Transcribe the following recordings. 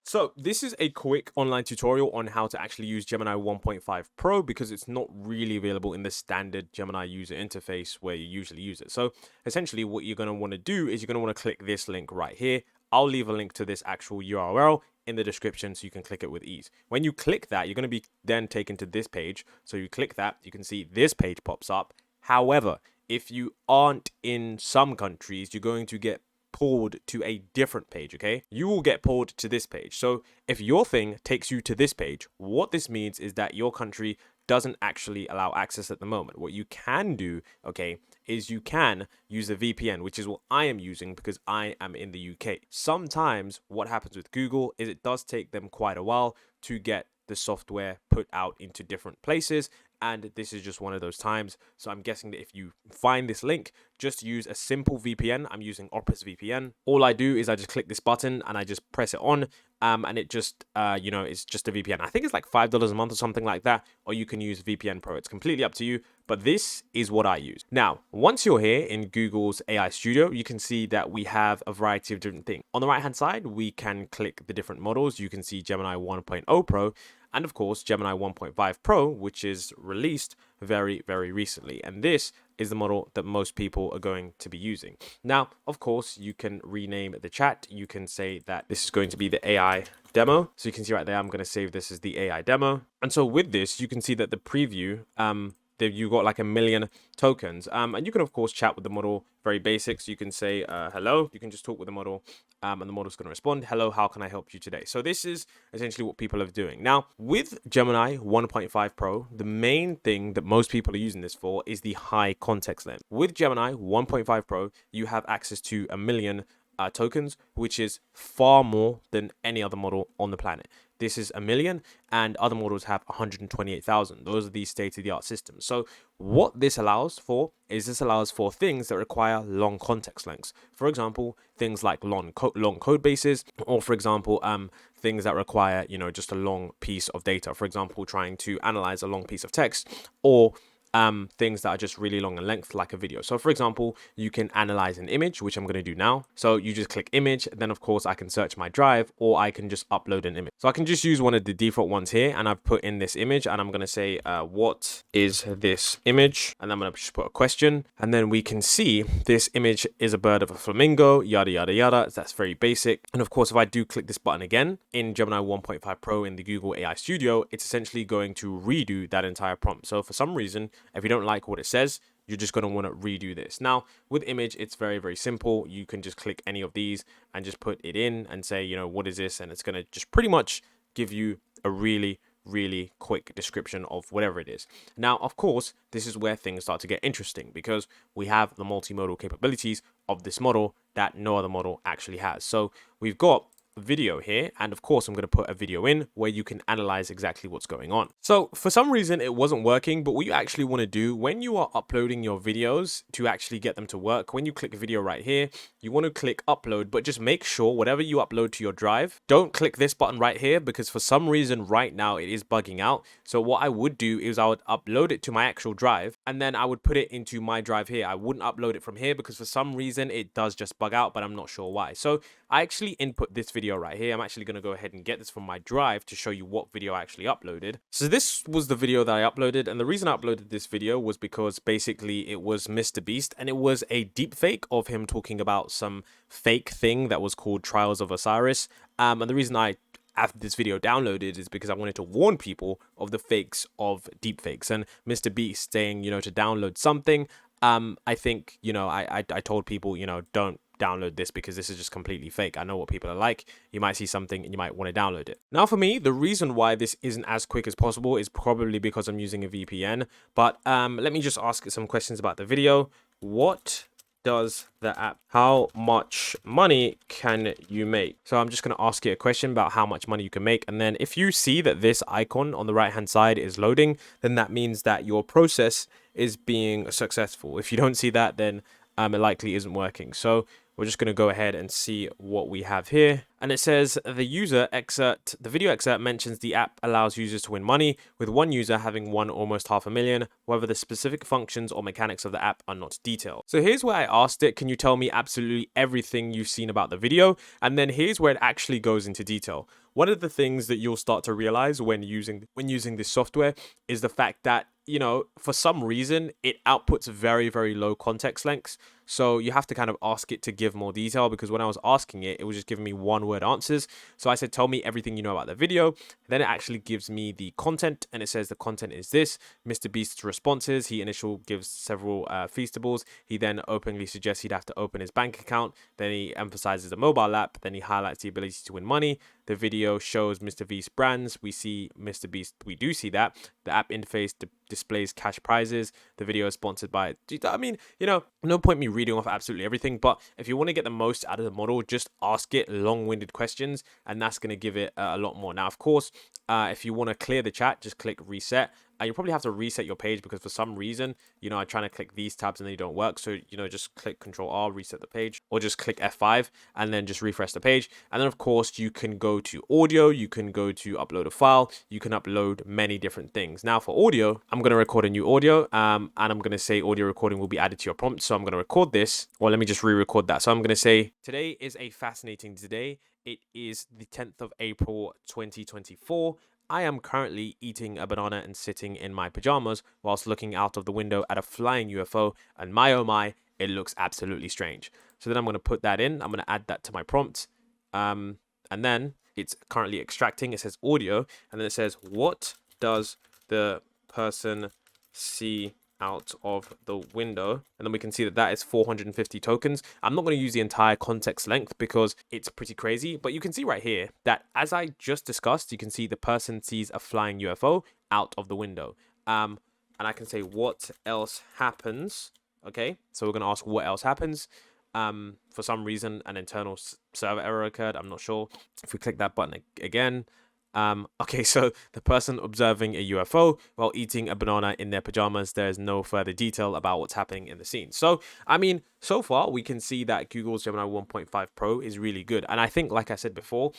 So this is a quick online tutorial on how to actually use Gemini 1.5 Pro because it's not really available in the standard Gemini user interface where you usually use it. So essentially what you're going to want to do is you're going to want to click this link right here. I'll leave a link to this actual URL in the description so you can click it with ease. When you click that, you're going to be then taken to this page. So you click that, you can see this page pops up. However, if you aren't in some countries, you're going to get pulled to a different page. Okay, you will get pulled to this page. So if your thing takes you to this page, what this means is that your country doesn't actually allow access at the moment. What you can do, okay, is you can use a VPN, which is what I am using because I am in the UK. Sometimes what happens with Google is it does take them quite a while to get the software put out into different places, and this is just one of those times. So I'm guessing that if you find this link, just use a simple VPN. I'm using Opera's VPN. All I do is I just click this button and I just press it on, and it just it's just a VPN. I think it's like $5 a month or something like that, or you can use VPN Pro. It's completely up to you, but this is what I use. Now, once you're here in Google's AI Studio, you can see that we have a variety of different things. On the right hand side, we can click the different models. You can see Gemini 1.0 Pro, and of course Gemini 1.5 Pro, which is released very recently, and this is the model that most people are going to be using. Now, of course, you can rename the chat. You can say that this is going to be the AI demo. So you can see right there, I'm going to save this as the AI demo. And so with this, you can see that the preview, that you got like 1 million tokens, and you can of course chat with the model, very basic. So you can say hello, you can just talk with the model, and the model's going to respond, hello, how can I help you today? So this is essentially what people are doing. Now with Gemini 1.5 Pro, the main thing that most people are using this for is the high context length. With Gemini 1.5 Pro, you have access to 1 million tokens, which is far more than any other model on the planet. This is 1 million, and other models have 128,000. Those are the state-of-the-art systems. So what this allows for is this allows for things that require long context lengths. For example, things like long code bases, or for example, things that require, just a long piece of data. For example, trying to analyze a long piece of text, or things that are just really long in length, like a video. So for example, you can analyze an image, which I'm going to do now. So you just click image, then of course I can search my drive, or I can just upload an image. So I can just use one of the default ones here, and I've put in this image, and I'm going to say, what is this image? And I'm going to just put a question, and then we can see this image is a bird of a flamingo, yada, yada, yada. That's very basic. And of course, if I do click this button again in Gemini 1.5 Pro in the Google AI Studio, it's essentially going to redo that entire prompt. So for some reason, if you don't like what it says, you're just going to want to redo this. Now, with image, it's very simple. You can just click any of these and just put it in and say, what is this? And it's going to just pretty much give you a really quick description of whatever it is. Now, of course, this is where things start to get interesting because we have the multimodal capabilities of this model that no other model actually has. So we've got video here, and of course I'm going to put a video in where you can analyze exactly what's going on. So for some reason it wasn't working, but what you actually want to do when you are uploading your videos to actually get them to work, when you click video right here, you want to click upload, but just make sure whatever you upload to your drive, don't click this button right here, because for some reason right now it is bugging out. So what I would do is I would upload it to my actual drive, and then I would put it into my drive here. I wouldn't upload it from here because for some reason it does just bug out, but I'm not sure why. So I actually input this video right here. I'm actually going to go ahead and get this from my drive to show you what video I actually uploaded. So this was the video that I uploaded, and the reason I uploaded this video was because basically it was Mr. Beast, and it was a deep fake of him talking about some fake thing that was called Trials of Osiris. And the reason I have this video downloaded is because I wanted to warn people of the fakes of deep fakes, and Mr. Beast saying, to download something. I think, I told people, don't download this because this is just completely fake. I know what people are like. You might see something and you might want to download it. Now for me, the reason why this isn't as quick as possible is probably because I'm using a VPN. But let me just ask some questions about the video. What does the app? How much money can you make? So I'm just going to ask you a question about how much money you can make. And then if you see that this icon on the right hand side is loading, then that means that your process is being successful. If you don't see that, then it likely isn't working. So we're just going to go ahead and see what we have here. And it says the video excerpt mentions the app allows users to win money, with one user having won almost 500,000. However, the specific functions or mechanics of the app are not detailed. So here's where I asked it, can you tell me absolutely everything you've seen about the video? And then here's where it actually goes into detail. one of the things that you'll start to realize when using this software is the fact that, you know, for some reason it outputs very, very low context lengths. So you have to kind of ask it to give more detail, because when I was asking it, it was just giving me one word answers. So I said, tell me everything you know about the video. Then it actually gives me the content, and it says the content is this. Mr. Beast's responses: he initially gives several feastables. He then openly suggests he'd have to open his bank account. Then he emphasizes the mobile app. Then he highlights the ability to win money. The video shows Mr. Beast brands. We see Mr. Beast. We do see that. The app interface displays cash prizes. The video is sponsored by... I mean, you know, no point me reading off absolutely everything, but if you want to get the most out of the model, just ask it long-winded questions, and that's going to give it a lot more. Now, of course, if you want to clear the chat, just click reset. You probably have to reset your page, because for some reason, you know, I'm trying to click these tabs and they don't work. So, you know, just click Control R, reset the page, or just click F5 and then just refresh the page. And then, of course, you can go to audio, you can go to upload a file, you can upload many different things. Now, for audio, I'm going to record a new audio, and I'm going to say audio recording will be added to your prompt. So I'm going to record this, or let me just re-record that. So I'm going to say, today is a fascinating day. It is the 10th of April, 2024. I am currently eating a banana and sitting in my pajamas whilst looking out of the window at a flying UFO, and my oh my, it looks absolutely strange. So then I'm going to put that in. I'm going to add that to my prompt. And then it's currently extracting. It says audio, and then it says, what does the person see out of the window? And then we can see that that is 450 tokens. I'm not going to use the entire context length because it's pretty crazy, but you can see right here that, as I just discussed, you can see the person sees a flying UFO out of the window. And I can say, what else happens? Okay, so we're going to ask what else happens. For some reason, an internal server error occurred. I'm not sure. If we click that button again, okay, so the person observing a UFO while eating a banana in their pajamas. There's no further detail about what's happening in the scene. So, I mean, so far we can see that Google's Gemini 1.5 Pro is really good. And I think, like I said before,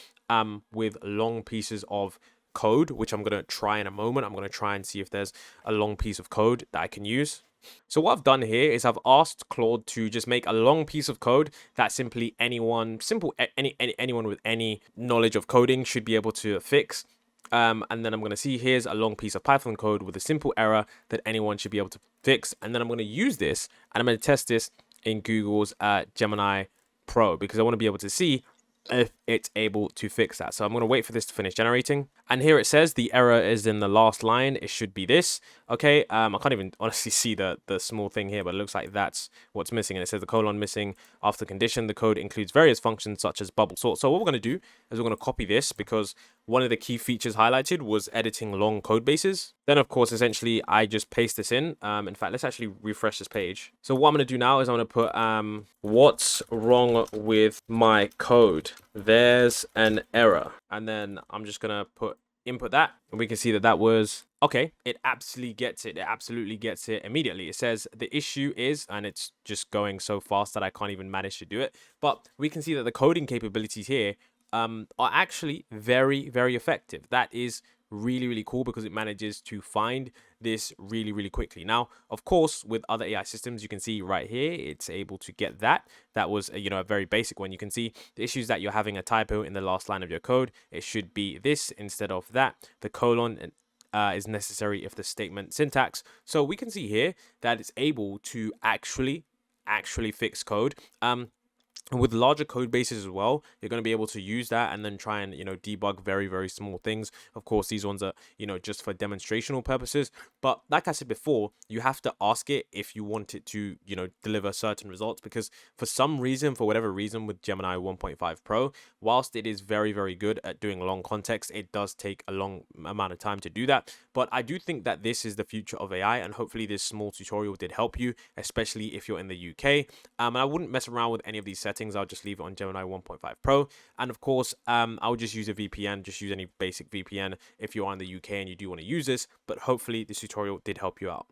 with long pieces of code, which I'm going to try in a moment, I'm going to try and see if there's a long piece of code that I can use. So what I've done here is I've asked Claude to just make a long piece of code that simply anyone with any knowledge of coding should be able to fix. And then I'm going to see, here's a long piece of Python code with a simple error that anyone should be able to fix. And then I'm going to use this, and I'm going to test this in Google's Gemini Pro, because I want to be able to see if it's able to fix that. So I'm going to wait for this to finish generating. And here it says the error is in the last line. It should be this. Okay, I can't even honestly see the small thing here, but it looks like that's what's missing. And it says the colon missing after condition. The code includes various functions such as bubble sort. So what we're going to do is we're going to copy this, because one of the key features highlighted was editing long code bases. Then, of course, essentially, I just paste this in. In fact, let's actually refresh this page. So what I'm going to do now is I'm going to put what's wrong with my code? There's an error. And then I'm just going to input that, and we can see that that was okay. It absolutely gets it. It absolutely gets it immediately. It says the issue is, and it's just going so fast that I can't even manage to do it. But we can see that the coding capabilities here are actually very, very effective. That is really, really cool, because it manages to find this really, really quickly. Now, of course, with other AI systems, you can see right here, it's able to get that. That was, you know, a very basic one. You can see the issues that you're having a typo in the last line of your code. It should be this instead of that. The colon is necessary if the statement syntax. So we can see here that it's able to actually fix code. And with larger code bases as well, you're going to be able to use that and then try and, you know, debug very, very small things. Of course, these ones are, you know, just for demonstrational purposes. But like I said before, you have to ask it if you want it to, you know, deliver certain results, because for some reason, for whatever reason, with Gemini 1.5 Pro, whilst it is very, very good at doing long context, it does take a long amount of time to do that. But I do think that this is the future of AI, and hopefully this small tutorial did help you, especially if you're in the UK. And I wouldn't mess around with any of these settings. I'll just leave it on Gemini 1.5 Pro. And of course, I'll just use a VPN. Just use any basic VPN if you're in the UK and you do want to use this. But hopefully this tutorial did help you out.